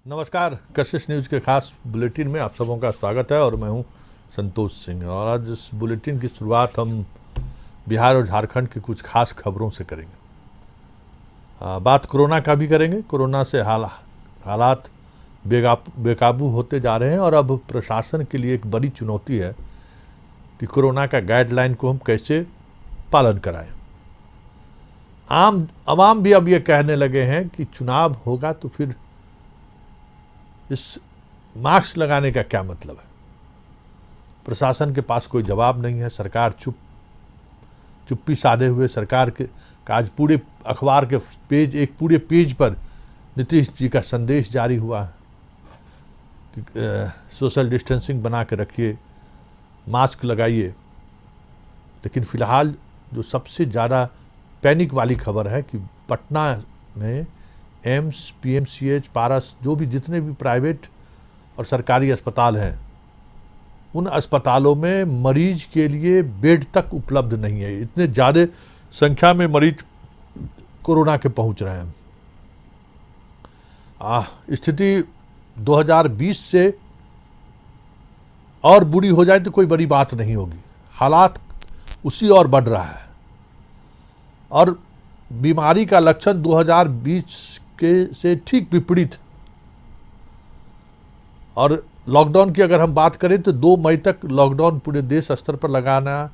नमस्कार, कशिश न्यूज़ के खास बुलेटिन में आप सबों का स्वागत है और मैं हूं संतोष सिंह। और आज इस बुलेटिन की शुरुआत हम बिहार और झारखंड की कुछ खास खबरों से करेंगे। बात कोरोना का भी करेंगे। कोरोना से हालात बेकाबू होते जा रहे हैं और अब प्रशासन के लिए एक बड़ी चुनौती है कि कोरोना का गाइडलाइन को हम कैसे पालन कराएं। आवाम भी अब ये कहने लगे हैं कि चुनाव होगा तो फिर इस मास्क लगाने का क्या मतलब है। प्रशासन के पास कोई जवाब नहीं है। सरकार चुप्पी साधे हुए सरकार के आज पूरे अखबार के पूरे पेज पर नीतीश जी का संदेश जारी हुआ है कि सोशल डिस्टेंसिंग बना के रखिए, मास्क लगाइए। लेकिन फिलहाल जो सबसे ज़्यादा पैनिक वाली खबर है कि पटना में एम्स, पीएमसीएच, पारस, जो भी जितने भी प्राइवेट और सरकारी अस्पताल हैं, उन अस्पतालों में मरीज के लिए बेड तक उपलब्ध नहीं है। इतने ज़्यादा संख्या में मरीज कोरोना के पहुंच रहे हैं। स्थिति 2020 से और बुरी हो जाए तो कोई बड़ी बात नहीं होगी। हालात उसी और बढ़ रहा है और बीमारी का लक्षण 2020 के से ठीक विपरीत। और लॉकडाउन की अगर हम बात करें तो 2 मई तक लॉकडाउन पूरे देश स्तर पर लगाना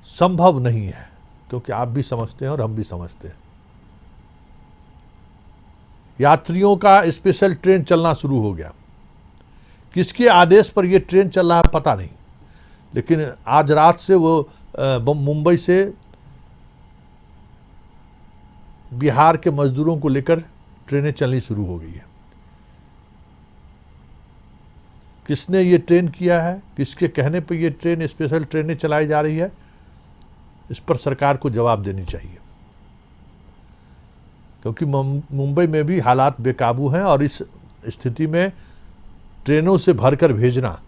संभव नहीं है, क्योंकि आप भी समझते हैं और हम भी समझते हैं। यात्रियों का स्पेशल ट्रेन चलना शुरू हो गया। किसके आदेश पर यह ट्रेन चल रहा है पता नहीं, लेकिन आज रात से वो मुंबई से बिहार के मजदूरों को लेकर ट्रेनें चलनी शुरू हो गई है। किसने ये ट्रेन किया है, किसके कहने पर ये ट्रेन स्पेशल ट्रेनें चलाई जा रही है, इस पर सरकार को जवाब देनी चाहिए। क्योंकि मुंबई में भी हालात बेकाबू हैं और इस स्थिति में ट्रेनों से भरकर भेजना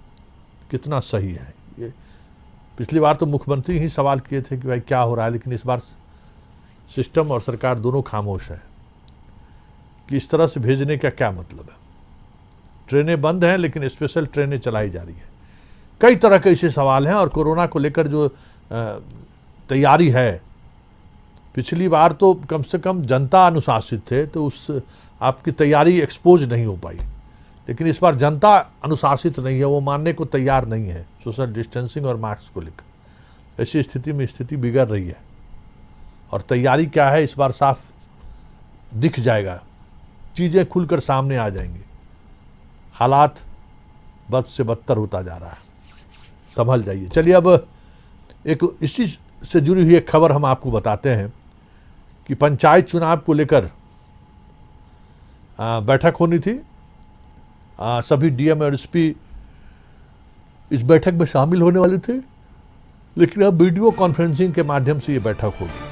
कितना सही है। ये पिछली बार तो मुख्यमंत्री ही सवाल किए थे कि भाई क्या हो रहा है, लेकिन इस बार सिस्टम और सरकार दोनों खामोश है कि इस तरह से भेजने का क्या मतलब है। ट्रेनें बंद हैं लेकिन स्पेशल ट्रेनें चलाई जा रही हैं। कई तरह के ऐसे सवाल हैं और कोरोना को लेकर जो तैयारी है, पिछली बार तो कम से कम जनता अनुशासित थे तो उस आपकी तैयारी एक्सपोज नहीं हो पाई, लेकिन इस बार जनता अनुशासित नहीं है, वो मानने को तैयार नहीं है सोशल डिस्टेंसिंग और मास्क को लेकर। ऐसी स्थिति में स्थिति बिगड़ रही है और तैयारी क्या है इस बार साफ दिख जाएगा। चीज़ें खुलकर सामने आ जाएंगी। हालात बद से बदतर होता जा रहा है, संभल जाइए। चलिए अब एक इसी से जुड़ी हुई एक खबर हम आपको बताते हैं कि पंचायत चुनाव को लेकर बैठक होनी थी। सभी डीएम और एसपी इस बैठक में शामिल होने वाले थे, लेकिन अब वीडियो कॉन्फ्रेंसिंग के माध्यम से ये बैठक होगी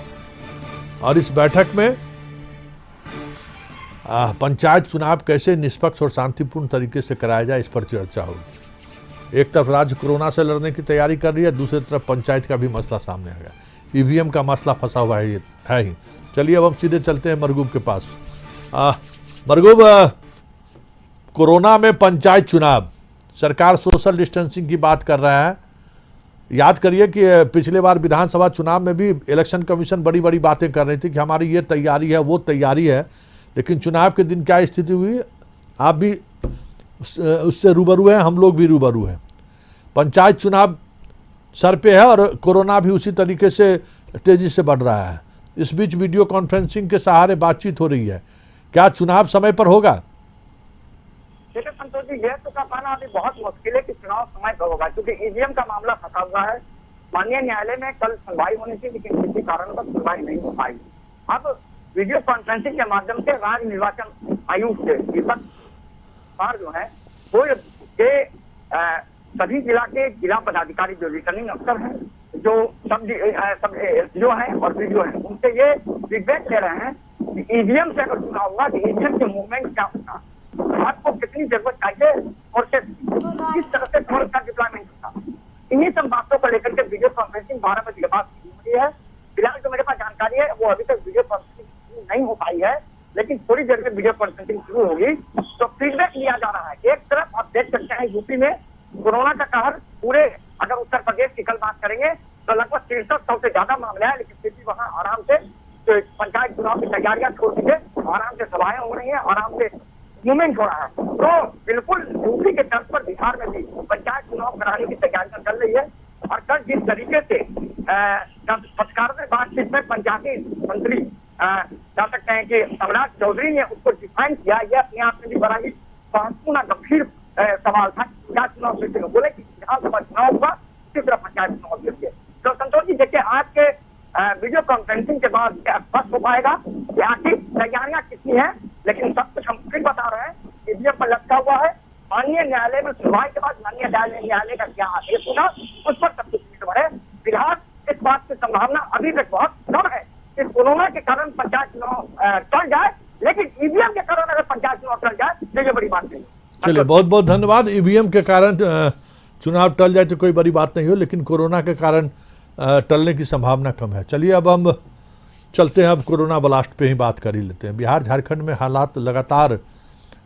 और इस बैठक में पंचायत चुनाव कैसे निष्पक्ष और शांतिपूर्ण तरीके से कराया जाए, इस पर चर्चा होगी। एक तरफ राज्य कोरोना से लड़ने की तैयारी कर रही है, दूसरी तरफ पंचायत का भी मसला सामने आ गया। ईवीएम का मसला फंसा हुआ है ही। चलिए अब हम सीधे चलते हैं मरगूब के पास। मरगूब, कोरोना में पंचायत चुनाव, सरकार सोशल डिस्टेंसिंग की बात कर रहा है। याद करिए कि पिछले बार विधानसभा चुनाव में भी इलेक्शन कमीशन बड़ी बड़ी बातें कर रही थी कि हमारी ये तैयारी है, वो तैयारी है, लेकिन चुनाव के दिन क्या स्थिति हुई आप भी उससे रूबरू हैं, हम लोग भी रूबरू हैं। पंचायत चुनाव सर पे है और कोरोना भी उसी तरीके से तेजी से बढ़ रहा है। इस बीच वीडियो कॉन्फ्रेंसिंग के सहारे बातचीत हो रही है। क्या चुनाव समय पर होगा? देखिए संतोष जी, यह तो कहना अभी बहुत मुश्किल है कि चुनाव समय पर होगा, क्योंकि ईवीएम का मामला फंसा हुआ है। माननीय न्यायालय में कल सुनवाई होनी थी, लेकिन किसी कारणवश सुनवाई नहीं हो पाई। अब वीडियो कॉन्फ्रेंसिंग के माध्यम से राज्य निर्वाचन आयोग से दीपक कुमार जो है वो के सभी जिला के जिला पदाधिकारी जो रिटर्निंग अफसर हैं, जो सब जो है और वीडियो है, उनसे ये फीडबैक ले रहे हैं कि ईवीएम से अगर चुनाव हुआ तो ईवीएम के मूवमेंट क्या होगा, आपको कितनी जरूरत चाहिए और किस तरह से फोर्स का डिप्लॉयमेंट होगा। इन्हीं सब बातों को लेकर के वीडियो कॉन्फ्रेंसिंग 12 बजे के बाद शुरू हुई है। फिलहाल जो मेरे पास जानकारी है वो अभी तक वीडियो कॉन्फ्रेंसिंग नहीं हो पाई है, लेकिन थोड़ी देर में वीडियो कॉन्फ्रेंसिंग शुरू होगी तो फीडबैक लिया जा रहा है। एक तरफ आप देख सकते हैं यूपी में कोरोना का कहर पूरे, अगर उत्तर प्रदेश की कल बात करेंगे तो लगभग 6300 से ज्यादा मामले हैं, लेकिन फिर भी वहाँ आराम से तो पंचायत चुनाव की तैयारियां छोड़ दीजिए, आराम से सभाएं हो रही हैं, आराम से मूवमेंट हो रहा है। तो बिल्कुल यूपी के तर्ज पर बिहार में भी पंचायत चुनाव कराने की तैयारियां चल रही है। और कल जिस तरीके से पत्रकारों से बातचीत में पंचायती मंत्री कह सकते हैं कि सम्राट चौधरी ने उसको डिफाइन किया, यह अपने आप में भी बड़ा ही महत्वपूर्ण गंभीर सवाल था। पंचायत चुनाव फिर से बोले कि विधानसभा चुनाव हुआ, इसी तरह पंचायत चुनाव फिर से। तो संतोष जी देखिए, आज के वीडियो कॉन्फ्रेंसिंग के बाद स्पष्ट हो पाएगा कि आखिर तैयारियां कितनी हैं, लेकिन सब कुछ हम फिर बता रहे हैं, ईवीएम पर लटका हुआ है। माननीय न्यायालय में सुनवाई के बाद माननीय न्यायालय का क्या आदेश होगा उस पर सब कुछ निर्भर है। फिलहाल इस बात की संभावना अभी तक बहुत कम है कि कोरोना के कारण पंचायत चुनाव टल जाए, लेकिन ईवीएम के कारण अगर पंचायत चुनाव टल जाए तो ये बड़ी बात नहीं। चलिए, बहुत बहुत धन्यवाद। ईवीएम के कारण चुनाव टल जाए तो कोई बड़ी बात नहीं हो, लेकिन कोरोना के कारण टलने की संभावना कम है। चलिए, अब हम चलते हैं, अब कोरोना ब्लास्ट पे ही बात कर ही लेते हैं। बिहार झारखंड में हालात लगातार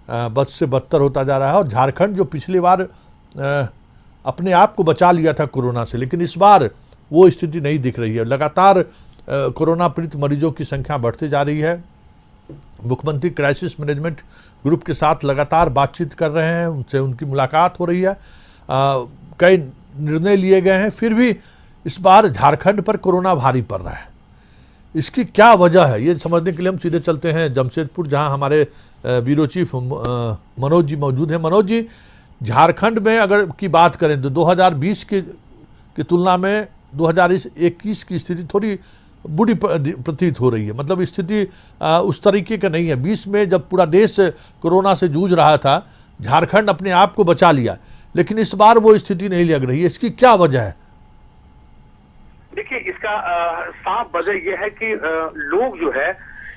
बद से बदतर होता जा रहा है, और झारखंड जो पिछली बार अपने आप को बचा लिया था कोरोना से, लेकिन इस बार वो स्थिति नहीं दिख रही है। लगातार कोरोना पीड़ित मरीजों की संख्या बढ़ती जा रही है। मुख्यमंत्री क्राइसिस मैनेजमेंट ग्रुप के साथ लगातार बातचीत कर रहे हैं, उनसे उनकी मुलाकात हो रही है, कई निर्णय लिए गए हैं, फिर भी इस बार झारखंड पर कोरोना भारी पड़ रहा है। इसकी क्या वजह है, ये समझने के लिए हम सीधे चलते हैं जमशेदपुर, जहां हमारे ब्यूरो चीफ मनोज जी मौजूद हैं। मनोज जी, झारखंड में अगर की बात करें तो 2020 की तुलना में 2021 की स्थिति थोड़ी बुरी प्रतीत हो रही है। मतलब स्थिति उस तरीके का नहीं है। 20 में जब पूरा देश कोरोना से जूझ रहा था, झारखंड अपने आप को बचा लिया, लेकिन इस बार वो स्थिति नहीं लग रही है। इसकी क्या वजह है? देखिए, इसका साफ वजह यह है कि लोग जो है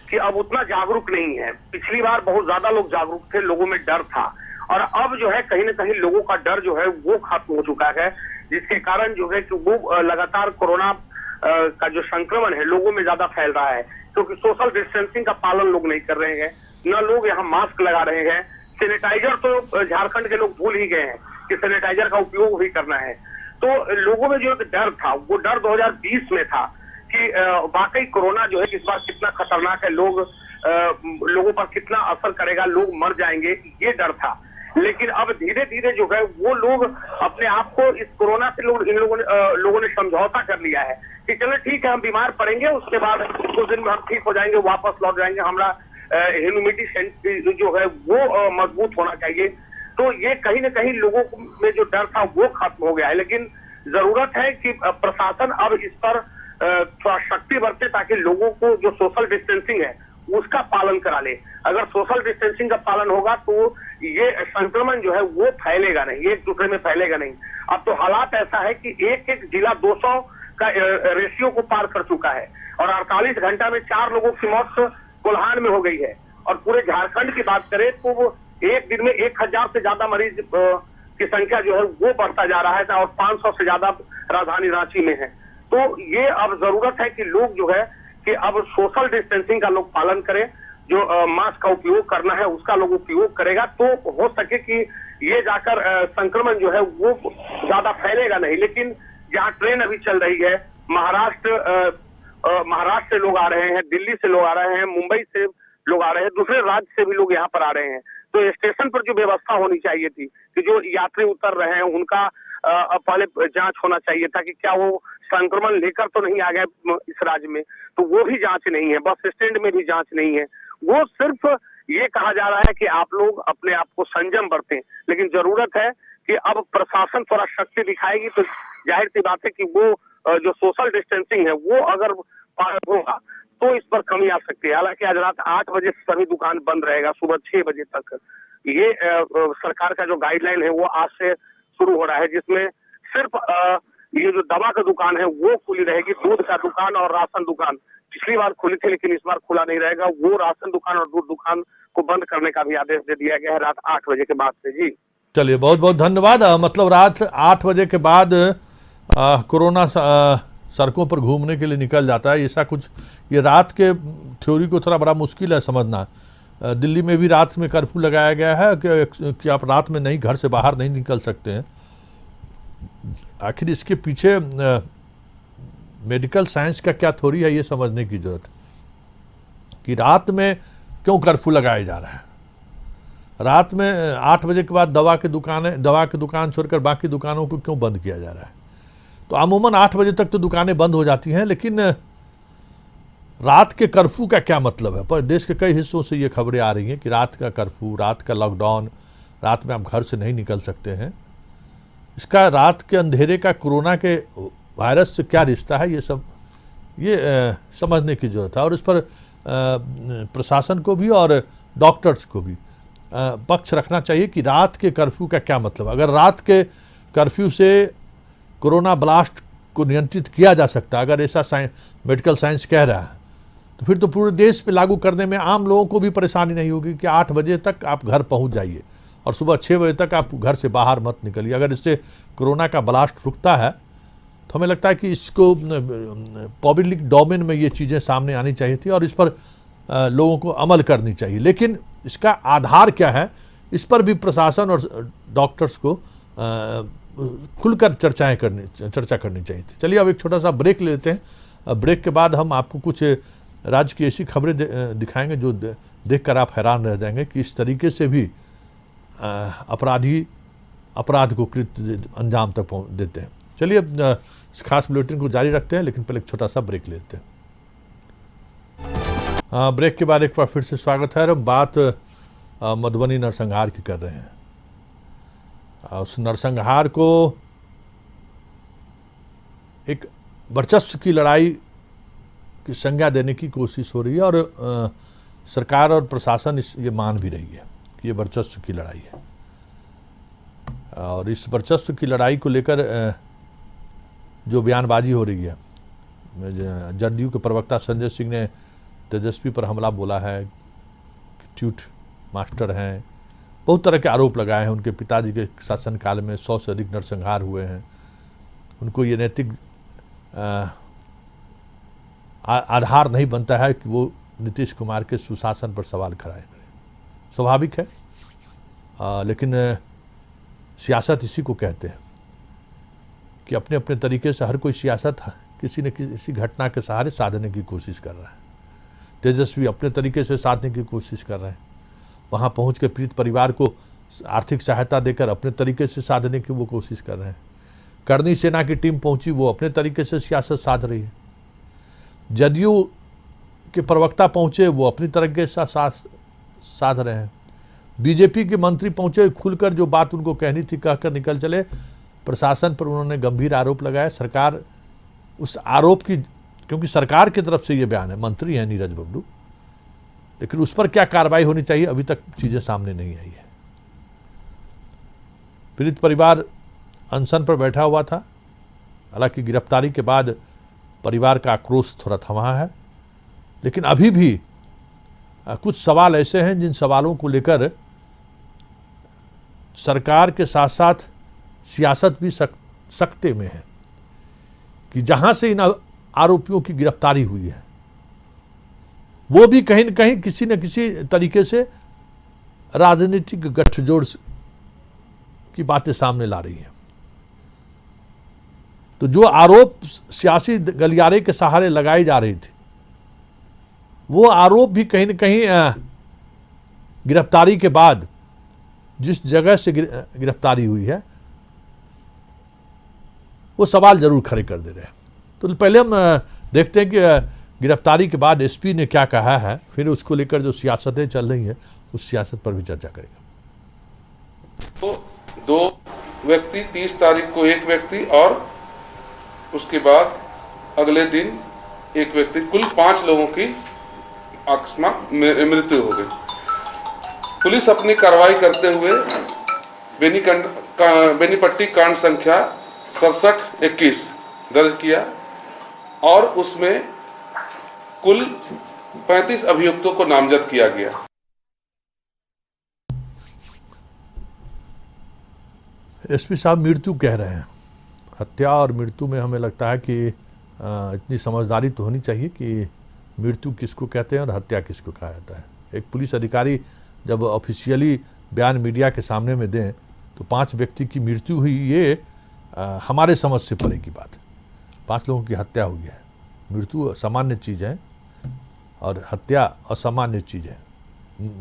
कि अब उतना जागरूक नहीं है। पिछली बार बहुत ज्यादा लोग जागरूक थे, लोगों में डर था, और अब जो है कहीं ना कहीं लोगों का डर जो है वो खत्म हो चुका है, जिसके कारण जो है कि वो लगातार कोरोना का जो संक्रमण है लोगों में ज्यादा फैल रहा है, क्योंकि सोशल डिस्टेंसिंग का पालन लोग नहीं कर रहे हैं, न लोग यहाँ मास्क लगा रहे हैं। सैनिटाइजर तो झारखंड के लोग भूल ही गए हैं कि सैनिटाइजर का उपयोग भी करना है। तो लोगों में जो एक डर था, वो डर 2020 में था कि वाकई कोरोना जो है इस बार कितना खतरनाक है, लोगों पर कितना असर करेगा, लोग मर जाएंगे, ये डर था। लेकिन अब धीरे धीरे जो है वो लोग अपने आप को इस कोरोना से इन लोगों ने समझौता कर लिया है कि चलो ठीक है, हम बीमार पड़ेंगे, उसके बाद कुछ दिन में हम ठीक हो जाएंगे, वापस लौट जाएंगे, हमारा इम्यूनिटी जो है वो मजबूत होना चाहिए। तो ये कहीं ना कहीं लोगों में जो डर था वो खत्म हो गया है। लेकिन जरूरत है कि प्रशासन अब इस पर थोड़ा शक्ति बरते, ताकि लोगों को जो सोशल डिस्टेंसिंग है उसका पालन करा ले। अगर सोशल डिस्टेंसिंग का पालन होगा तो ये संक्रमण जो है वो फैलेगा नहीं, एक दूसरे में फैलेगा नहीं। अब तो हालात ऐसा है कि एक एक जिला 200 का रेशियो को पार कर चुका है, और 48 घंटा में 4 लोगों की मौत कोल्हान में हो गई है। और पूरे झारखंड की बात करें तो वो एक दिन में 1000 से ज्यादा मरीज की संख्या जो है वो बढ़ता जा रहा है, और 500 से ज्यादा राजधानी रांची में है। तो ये अब जरूरत है कि लोग जो है कि अब सोशल डिस्टेंसिंग का लोग पालन करें, जो मास्क का उपयोग करना है उसका लोग उपयोग करेगा, तो हो सके कि ये जाकर संक्रमण जो है वो ज्यादा फैलेगा नहीं। लेकिन जहाँ ट्रेन अभी चल रही है, महाराष्ट्र से लोग आ रहे हैं, दिल्ली से लोग आ रहे हैं, मुंबई से लोग आ रहे हैं, दूसरे राज्य से भी लोग यहाँ पर आ रहे हैं, तो स्टेशन पर जो व्यवस्था होनी चाहिए थी कि जो यात्री उतर रहे हैं उनका पहले जांच होना चाहिए था कि क्या वो संक्रमण लेकर तो नहीं आ गए इस राज्य में, तो वो भी जांच नहीं है। बस स्टैंड में भी जांच नहीं है। वो सिर्फ ये कहा जा रहा है कि आप लोग अपने आप को संयम बरतें, लेकिन जरूरत है कि अब प्रशासन थोड़ा शक्ति दिखाएगी तो जाहिर सी बात है कि वो जो सोशल डिस्टेंसिंग है वो अगर पालन होगा तो इस पर कमी आ सकती है। हालांकि आज रात 8 बजे सभी दुकान बंद रहेगा, सुबह 6 बजे तक। ये सरकार का जो गाइडलाइन है वो आज से शुरू हो रहा है, जिसमें सिर्फ ये जो दवा का दुकान है वो खुली रहेगी, दूध का दुकान और राशन दुकान पिछली बार खुली थी लेकिन इस बार खुला नहीं रहेगा। वो राशन दुकान और दूध दुकान को बंद करने का भी आदेश दे दिया गया है रात 8 बजे के बाद से। जी चलिए, बहुत बहुत धन्यवाद। मतलब रात 8 बजे के बाद कोरोना सड़कों पर घूमने के लिए निकल जाता है, ऐसा कुछ। ये रात के थ्योरी को थोड़ा बड़ा मुश्किल है समझना। दिल्ली में भी रात में कर्फ्यू लगाया गया है कि आप रात में नहीं, घर से बाहर नहीं निकल सकते हैं। आखिर इसके पीछे मेडिकल साइंस का क्या थ्योरी है, ये समझने की जरूरत है कि रात में क्यों कर्फ्यू लगाया जा रहा है। रात में 8 बजे के बाद दवा की दुकान छोड़कर बाकी दुकानों को क्यों बंद किया जा रहा है। तो अमूमन 8 बजे तक तो दुकानें बंद हो जाती हैं, लेकिन रात के कर्फ्यू का क्या मतलब है। पर देश के कई हिस्सों से ये खबरें आ रही हैं कि रात का कर्फ्यू, रात का लॉकडाउन, रात में आप घर से नहीं निकल सकते हैं। इसका रात के अंधेरे का कोरोना के वायरस से क्या रिश्ता है, ये समझने की जरूरत है। और इस पर प्रशासन को भी और डॉक्टर्स को भी पक्ष रखना चाहिए कि रात के कर्फ्यू का क्या मतलब। अगर रात के कर्फ्यू से कोरोना ब्लास्ट को नियंत्रित किया जा सकता है, अगर ऐसा मेडिकल साइंस कह रहा है, तो फिर तो पूरे देश पे लागू करने में आम लोगों को भी परेशानी नहीं होगी कि 8 बजे तक आप घर पहुंच जाइए और सुबह 6 बजे तक आप घर से बाहर मत निकलिए। अगर इससे कोरोना का ब्लास्ट रुकता है तो हमें लगता है कि इसको पब्लिक डोमेन में ये चीज़ें सामने आनी चाहिए थी और इस पर लोगों को अमल करनी चाहिए। लेकिन इसका आधार क्या है, इस पर भी प्रशासन और डॉक्टर्स को खुलकर चर्चा करनी चाहिए थी। चलिए अब एक छोटा सा ब्रेक लेते हैं। ब्रेक के बाद हम आपको कुछ राज्य की ऐसी खबरें दिखाएंगे जो देखकर आप हैरान रह जाएंगे कि इस तरीके से भी अपराधी अपराध को कृत्य अंजाम तक देते हैं। चलिए इस खास बुलेटिन को जारी रखते हैं, लेकिन पहले एक छोटा सा ब्रेक लेते हैं। ब्रेक के बाद एक बार फिर से स्वागत है। हम बात मधुबनी नरसंहार की कर रहे हैं। उस नरसंहार को एक वर्चस्व की लड़ाई की संज्ञा देने की कोशिश हो रही है और सरकार और प्रशासन ये मान भी रही है कि ये वर्चस्व की लड़ाई है। और इस वर्चस्व की लड़ाई को लेकर जो बयानबाजी हो रही है, जदयू के प्रवक्ता संजय सिंह ने तेजस्वी पर हमला बोला है कि ट्यूट मास्टर हैं, बहुत तरह के आरोप लगाए हैं। उनके पिताजी के शासनकाल में 100 से अधिक नरसंहार हुए हैं। उनको ये नैतिक आधार नहीं बनता है कि वो नीतीश कुमार के सुशासन पर सवाल खड़े करें। स्वाभाविक है, लेकिन सियासत इसी को कहते हैं कि अपने अपने तरीके से हर कोई सियासत किसी न किसी घटना के सहारे साधने की कोशिश कर रहा है। तेजस्वी अपने तरीके से साधने की कोशिश कर रहे हैं। वहाँ पहुँच के पीड़ित परिवार को आर्थिक सहायता देकर अपने तरीके से साधने की वो कोशिश कर रहे हैं। करनी सेना की टीम पहुंची, वो अपने तरीके से सियासत साध रही है। जदयू के प्रवक्ता पहुंचे, वो अपनी तरीके से साध रहे हैं। बीजेपी के मंत्री पहुंचे, खुलकर जो बात उनको कहनी थी कहकर निकल चले। प्रशासन पर उन्होंने गंभीर आरोप लगाया। सरकार उस आरोप की, क्योंकि सरकार की तरफ से ये बयान है, मंत्री हैं नीरज बब्लू, लेकिन उस पर क्या कार्रवाई होनी चाहिए अभी तक चीजें सामने नहीं आई है। पीड़ित परिवार अनशन पर बैठा हुआ था। हालांकि गिरफ्तारी के बाद परिवार का आक्रोश थोड़ा थमा है, लेकिन अभी भी कुछ सवाल ऐसे हैं जिन सवालों को लेकर सरकार के साथ साथ सियासत भी सकते में है कि जहां से इन आरोपियों की गिरफ्तारी हुई है वो भी कहीं न कहीं किसी न किसी तरीके से राजनीतिक गठजोड़ की बातें सामने ला रही हैं। तो जो आरोप सियासी गलियारे के सहारे लगाई जा रही थी, वो आरोप भी कहीं न कहीं गिरफ्तारी के बाद जिस जगह से गिरफ्तारी हुई है वो सवाल जरूर खड़े कर दे रहे हैं। तो पहले हम देखते हैं कि गिरफ्तारी के बाद एसपी ने क्या कहा है, फिर उसको लेकर जो सियासतें चल रही हैं उस सियासत पर भी चर्चा करेंगे। तो 2 व्यक्ति, 30 तारीख को एक व्यक्ति और उसके बाद अगले दिन एक व्यक्ति, कुल 5 लोगों की अकस्मात मृत्यु हो गई। पुलिस अपनी कार्रवाई करते हुए बेनीपट्टी कांड संख्या 6721 दर्ज किया और उसमें कुल 35 अभियुक्तों को नामजद किया गया। एसपी साहब मृत्यु कह रहे हैं। हत्या और मृत्यु में हमें लगता है कि इतनी समझदारी तो होनी चाहिए कि मृत्यु किसको कहते हैं और हत्या किसको कहा जाता है। एक पुलिस अधिकारी जब ऑफिशियली बयान मीडिया के सामने में दें तो 5 व्यक्ति की मृत्यु हुई, ये हमारे समझ से परे की बात है। 5 लोगों की हत्या हुई है। मृत्यु सामान्य चीज़ है और हत्या असामान्य चीज़ है।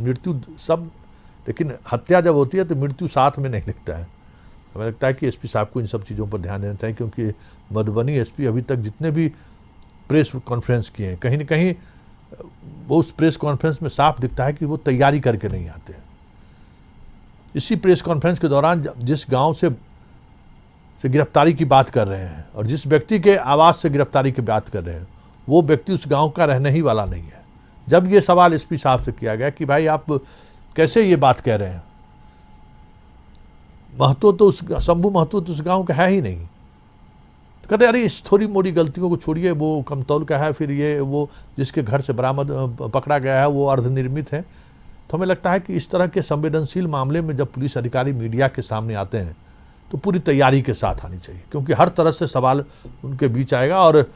मृत्यु सब, लेकिन हत्या जब होती है तो मृत्यु साथ में नहीं लिखता है। हमें लगता है कि एसपी साहब को इन सब चीज़ों पर ध्यान देना चाहिए, क्योंकि मधुबनी एसपी अभी तक जितने भी प्रेस कॉन्फ्रेंस किए हैं, कहीं ना कहीं वो उस प्रेस कॉन्फ्रेंस में साफ दिखता है कि वो तैयारी करके नहीं आते हैं। इसी प्रेस कॉन्फ्रेंस के दौरान जिस गांव से गिरफ्तारी की बात कर रहे हैं और जिस व्यक्ति के आवास से गिरफ्तारी की बात कर रहे हैं, वो व्यक्ति उस गांव का रहने ही वाला नहीं है। जब ये सवाल एसपी साहब से किया गया कि भाई आप कैसे ये बात कह रहे हैं, महतो तो उस शंभू महतो तो उस गांव का है ही नहीं। तो कहते अरे इस थोड़ी मोड़ी गलतियों को छोड़िए, वो कमतौल का है, फिर ये वो जिसके घर से बरामद पकड़ा गया है वो अर्धनिर्मित है। तो हमें लगता है कि इस तरह के संवेदनशील मामले में जब पुलिस अधिकारी मीडिया के सामने आते हैं तो पूरी तैयारी के साथ आनी चाहिए, क्योंकि हर तरह से सवाल उनके बीच आएगा और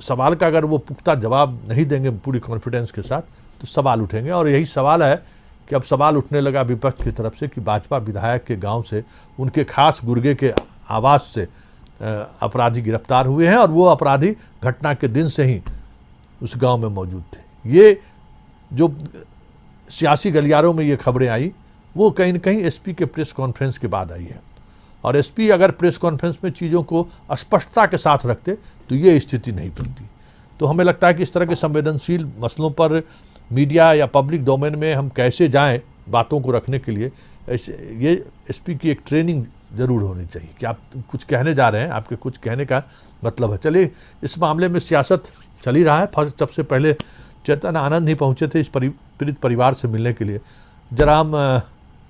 सवाल का अगर वो पुख्ता जवाब नहीं देंगे पूरी कॉन्फिडेंस के साथ तो सवाल उठेंगे। और यही सवाल है कि अब सवाल उठने लगा विपक्ष की तरफ से कि भाजपा विधायक के गांव से उनके खास गुर्गे के आवास से अपराधी गिरफ्तार हुए हैं और वो अपराधी घटना के दिन से ही उस गांव में मौजूद थे। ये जो सियासी गलियारों में ये खबरें आई वो कहीं न कहीं एसपी के प्रेस कॉन्फ्रेंस के बाद आई है। और एसपी अगर प्रेस कॉन्फ्रेंस में चीज़ों को स्पष्टता के साथ रखते तो ये स्थिति नहीं बनती। तो हमें लगता है कि इस तरह के संवेदनशील मसलों पर मीडिया या पब्लिक डोमेन में हम कैसे जाएं बातों को रखने के लिए, ये एसपी की एक ट्रेनिंग ज़रूर होनी चाहिए कि आप कुछ कहने जा रहे हैं, आपके कुछ कहने का मतलब है। चलिए, इस मामले में सियासत चल ही रहा है। सबसे पहले चेतन आनंद ही पहुंचे थे इस पीड़ित परिवार से मिलने के लिए। जरा हम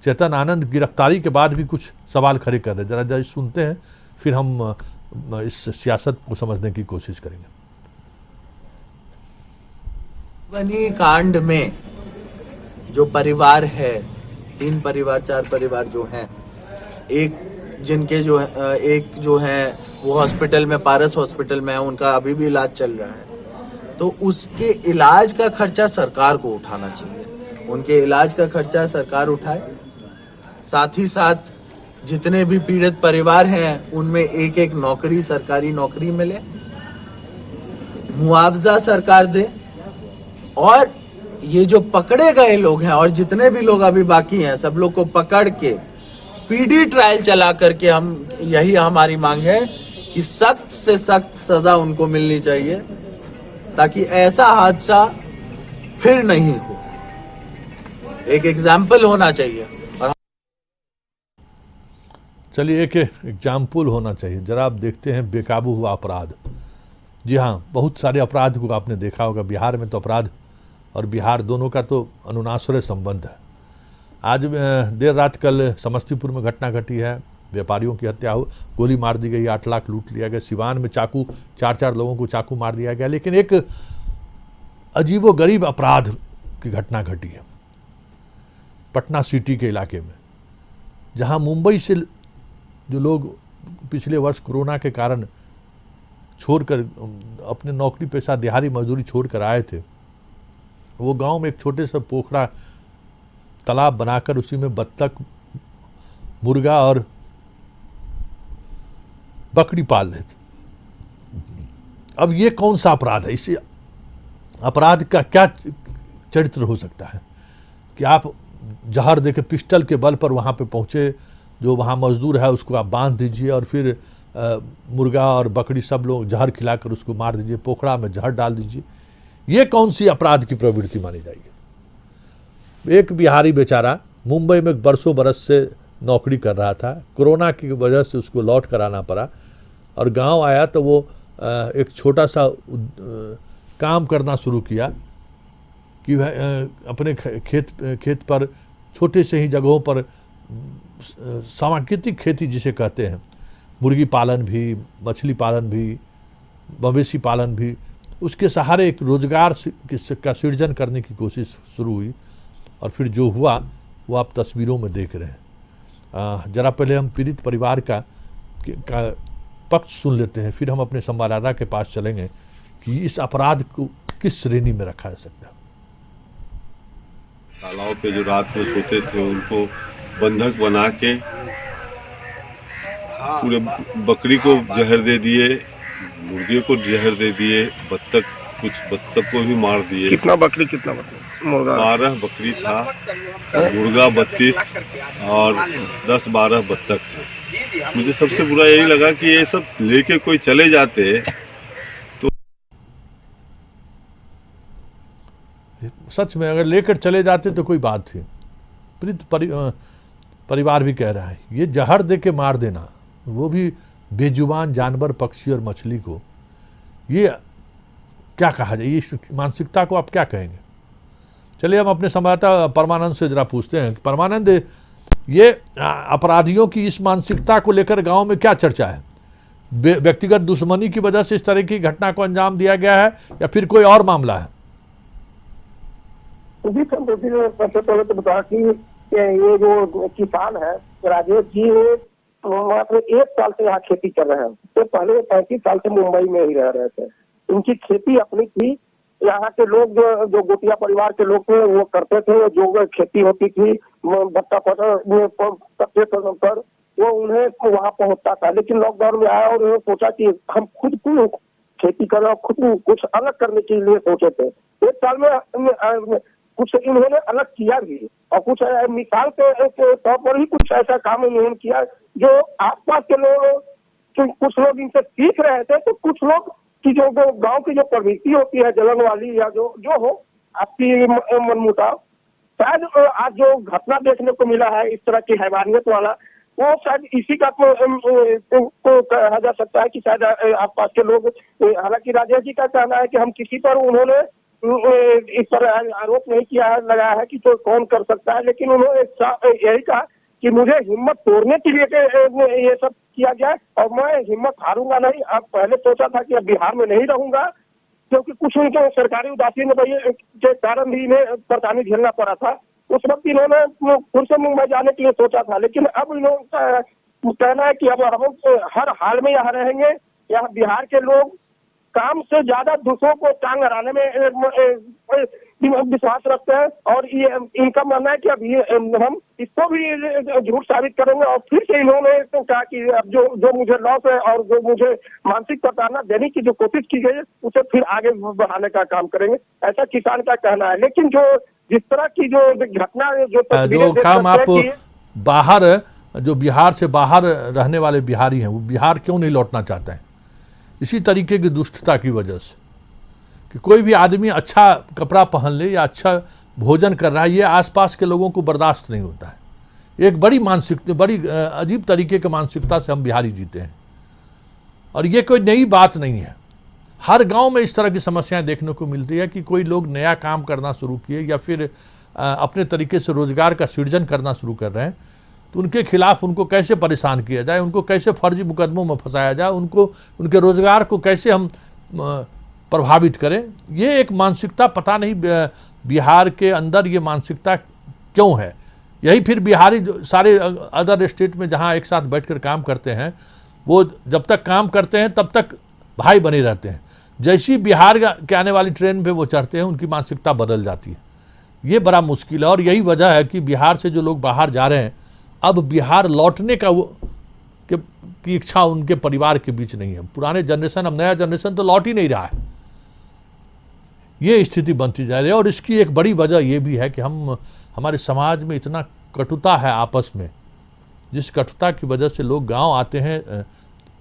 चेतन आनंद गिरफ्तारी के बाद भी कुछ सवाल खड़े कर रहे हैं, जरा सुनते हैं, फिर हम इस सियासत को समझने की कोशिश करेंगे। मधुबनी कांड में जो परिवार है, 3 परिवार 4 परिवार जो हैं, एक जिनके एक जो है वो हॉस्पिटल में, पारस हॉस्पिटल में है, उनका अभी भी इलाज चल रहा है। तो उसके इलाज का खर्चा सरकार को उठाना चाहिए। उनके इलाज का खर्चा सरकार उठाए। साथ ही साथ जितने भी पीड़ित परिवार हैं उनमें एक नौकरी, सरकारी नौकरी मिले, मुआवजा सरकार दे। और ये जो पकड़े गए लोग हैं और जितने भी लोग अभी बाकी हैं, सब लोग को पकड़ के स्पीडी ट्रायल चला करके यही हमारी मांग है कि सख्त से सख्त सजा उनको मिलनी चाहिए, ताकि ऐसा हादसा फिर नहीं हो। एक एग्जाम्पल होना चाहिए। और चलिए, एक एग्जाम्पल होना चाहिए। जरा आप देखते हैं बेकाबू हुआ अपराध। जी हाँ, बहुत सारे अपराध को आपने देखा होगा। बिहार में तो अपराध और बिहार दोनों का तो अनुनाश्रय संबंध है। आज देर रात कल समस्तीपुर में घटना घटी है, व्यापारियों की हत्या हो, गोली मार दी गई, 8 लाख लूट लिया गया। सिवान में चाकू 4 लोगों को चाकू मार दिया गया। लेकिन एक अजीबोगरीब अपराध की घटना घटी है पटना सिटी के इलाके में, जहां मुंबई से जो लोग पिछले वर्ष कोरोना के कारण छोड़कर अपने नौकरी पेशा दिहाड़ी मजदूरी छोड़कर आए थे, वो गांव में एक छोटे से पोखरा तालाब बनाकर उसी में बत्तख, मुर्गा और बकरी पाल रहे थे। अब ये कौन सा अपराध है? इस अपराध का क्या चरित्र हो सकता है कि आप जहर देके पिस्टल के बल पर वहाँ पे पहुँचे, जो वहाँ मजदूर है उसको आप बांध दीजिए और फिर मुर्गा और बकरी सब लोग जहर खिलाकर उसको मार दीजिए, पोखरा में जहर डाल दीजिए। ये कौन सी अपराध की प्रवृत्ति मानी जाएगी? एक बिहारी बेचारा मुंबई में बरसों बरस से नौकरी कर रहा था, कोरोना की वजह से उसको लौट कर आना पड़ा और गांव आया तो वो एक छोटा सा काम करना शुरू किया कि अपने खेत पर छोटे से ही जगहों पर सामान्यतः खेती जिसे कहते हैं, मुर्गी पालन भी, मछली पालन भी, मवेशी पालन भी, उसके सहारे एक रोजगार का सृजन करने की कोशिश शुरू हुई। और फिर जो हुआ वो आप तस्वीरों में देख रहे हैं। जरा पहले हम पीड़ित परिवार का पक्ष सुन लेते हैं, फिर हम अपने संवाददाता के पास चलेंगे कि इस अपराध को किस श्रेणी में रखा जा सकता है। तालाब पे जो रात में सोते थे उनको बंधक बना के पूरे बकरी को जहर दे दिए, मुर्गे को जहर दे दिए, कुछ बत्तख को भी मार दिए। कितना बकरी मुर्गा? 12 बकरी था, मुर्गा 32 और 10-12 बत्तख थे। मुझे सबसे बुरा यही लगा कि ये सब लेके कोई चले जाते तो सच में अगर लेकर चले जाते तो कोई बात थी। परिवार भी कह रहा है ये जहर दे के मार देना, वो भी बेजुबान जानवर, पक्षी और मछली को, ये क्या कहा जाए? इस मानसिकता को आप क्या कहेंगे? चलिए हम अपने संवाददाता परमानंद से जरा पूछते हैं। परमानंद, ये अपराधियों की इस मानसिकता को लेकर गांव में क्या चर्चा है? व्यक्तिगत दुश्मनी की वजह से इस तरह की घटना को अंजाम दिया गया है या फिर कोई और मामला है? जी संतोषी ने सबसे पहले तो बताया कि ये जो किसान है राजेश जी, मात्र 1 साल से यहाँ खेती कर रहे हैं। तो पहले 35 साल से मुंबई में ही रह रहे थे। उनकी खेती अपनी थी। यहाँ के लोग जो गोटिया परिवार के लोग थे वो करते थे, जो खेती होती थी भट्टा पर वो उन्हें वहाँ पहुँचता था। लेकिन लॉकडाउन में आया और उन्होंने सोचा कि हम खुद को खेती करें और खुद कुछ अलग करने के लिए सोचे थे। 1 साल में कुछ इन्होंने अलग किया भी, और कुछ मिसाल के तौर पर ही कुछ ऐसा काम इन्होंने किया जो आसपास के लोग, कुछ लोग इनसे सीख रहे थे। तो कुछ लोग की जो गांव की जो प्रवृत्ति होती है जलन वाली या जो हो आपकी मनमुटाव, शायद आज जो घटना देखने को मिला है इस तरह की हैवानियत वाला, वो शायद इसी का को कहा जा सकता है कि शायद आसपास के लोग, हालांकि राजेश जी का कहना है कि हम किसी पर उन्होंने इस पर आरोप नहीं किया है, लगाया है कि तो कौन कर सकता है, लेकिन उन्होंने यही कहा कि मुझे हिम्मत तोड़ने के लिए ये सब किया गया और मैं हिम्मत हारूंगा नहीं। अब पहले सोचा था कि अब बिहार में नहीं रहूंगा, क्योंकि कुछ उनके सरकारी उदासीन के कारण भी इन्हें परेशानी झेलना पड़ा था। उस वक्त इन्होंने फिर से मुंबई जाने के लिए सोचा था, लेकिन अब इन्होंने कहना है कि अब हम हर हाल में यहाँ रहेंगे। यहाँ बिहार के लोग काम से ज्यादा दूसरों को टांग अड़ाने में विश्वास रखते हैं, और ये इनका मानना है कि अब ये हम इसको भी झूठ साबित करेंगे। और फिर से इन्होंने तो कहा कि अब जो मुझे लॉस है और जो मुझे मानसिक प्रताड़ना देने की जो कोशिश की गई है उसे फिर आगे बढ़ाने का काम करेंगे, ऐसा किसान का कहना है। लेकिन जो जिस तरह की जो घटना जो काम आप बाहर, जो बिहार से बाहर रहने वाले बिहारी हैं, वो बिहार क्यों नहीं लौटना चाहते हैं? इसी तरीके की दुष्टता की वजह से कि कोई भी आदमी अच्छा कपड़ा पहन ले या अच्छा भोजन कर रहा है, ये आसपास के लोगों को बर्दाश्त नहीं होता है। एक बड़ी मानसिकता, बड़ी अजीब तरीके की मानसिकता से हम बिहारी जीते हैं, और ये कोई नई बात नहीं है। हर गांव में इस तरह की समस्याएं देखने को मिलती है कि कोई लोग नया काम करना शुरू किए या फिर अपने तरीके से रोजगार का सृजन करना शुरू कर रहे हैं, तो उनके खिलाफ उनको कैसे परेशान किया जाए, उनको कैसे फर्जी मुकदमों में फंसाया जाए, उनको उनके रोजगार को कैसे हम प्रभावित करें। ये एक मानसिकता, पता नहीं बिहार के अंदर ये मानसिकता क्यों है। यही फिर बिहारी सारे अदर स्टेट में जहाँ एक साथ बैठकर काम करते हैं, वो जब तक काम करते हैं तब तक भाई बने रहते हैं। जैसी बिहार के आने वाली ट्रेन पे वो चढ़ते हैं, उनकी मानसिकता बदल जाती है। ये बड़ा मुश्किल है, और यही वजह है कि बिहार से जो लोग बाहर जा रहे हैं, अब बिहार लौटने का की इच्छा उनके परिवार के बीच नहीं है। पुराने जनरेशन, अब नया जनरेशन तो लौट ही नहीं रहा है। ये स्थिति बनती जा रही है, और इसकी एक बड़ी वजह यह भी है कि हमारे समाज में इतना कटुता है आपस में, जिस कटुता की वजह से लोग गांव आते हैं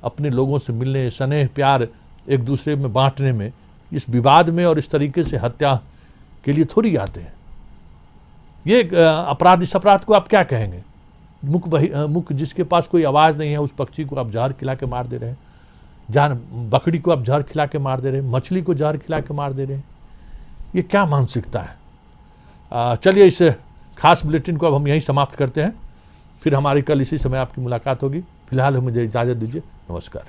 अपने लोगों से मिलने, स्नेह प्यार एक दूसरे में बांटने में, इस विवाद में और इस तरीके से हत्या के लिए थोड़ी आते हैं। ये अपराध, इस अपराध को आप क्या कहेंगे? मुख जिसके पास कोई आवाज़ नहीं है, उस पक्षी को आप जहर खिला के मार दे रहे हैं, बकरी को आप जहर खिला के मार दे रहे हैं, मछली को जहर खिला के मार दे रहे हैं। ये क्या मानसिकता है? चलिए इस खास बुलेटिन को अब हम यहीं समाप्त करते हैं, फिर हमारी कल इसी समय आपकी मुलाकात होगी। फिलहाल मुझे इजाज़त दीजिए, नमस्कार।